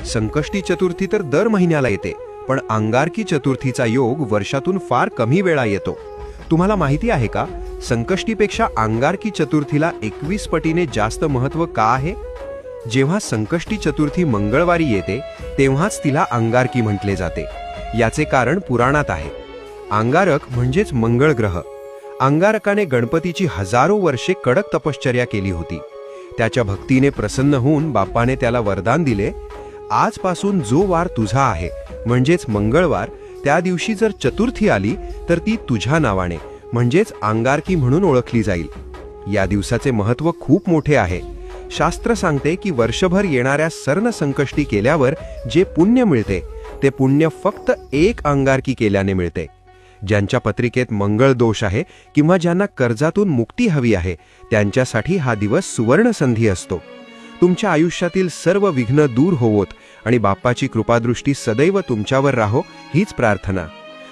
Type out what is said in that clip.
संकष्टी चतुर्थी तर दर महिन्याला येते, पण अंगारकी चतुर्थीचा योग वर्षातून फार कमी वेळा येतो. तुम्हाला माहिती आहे का, संकष्टीपेक्षा अंगारकी चतुर्थीला 21 पटीने जास्त महत्त्व का आहे? जेव्हा संकष्टी चतुर्थी मंगळवारी येते तेव्हाच तिला अंगारकी म्हटले जाते. याचे कारण पुराणात आहे. अंगारक म्हणजेच मंगळ ग्रह. अंगारकाने गणपतीची हजारो वर्षे कडक तपश्चर्या केली होती. त्याच्या भक्तीने प्रसन्न होऊन बाप्पाने त्याला वरदान दिले, आजपासून जो वार तुझा आहे म्हणजेच मंगळवार, त्या दिवशी जर चतुर्थी आली तर ती तुझ्या नावाने म्हणजेच अंगारकी म्हणून ओळखली जाईल. या दिवसाचे महत्त्व खूप मोठे आहे. शास्त्र सांगते की वर्षभर येणाऱ्या सर्ण संकष्टी केल्यावर जे पुण्य मिळते ते पुण्य फक्त एक अंगारकी केल्याने मिळते. ज्यांच्या पत्रिकेत मंगळ दोष आहे किंवा ज्यांना कर्जातून मुक्ती हवी आहे त्यांच्यासाठी हा दिवस सुवर्ण संधी असतो. तुमच्या आयुष्यातील सर्व विघ्न दूर होवोत आणि बाप्पाची कृपादृष्टी सदैव तुमच्यावर राहो हीच प्रार्थना.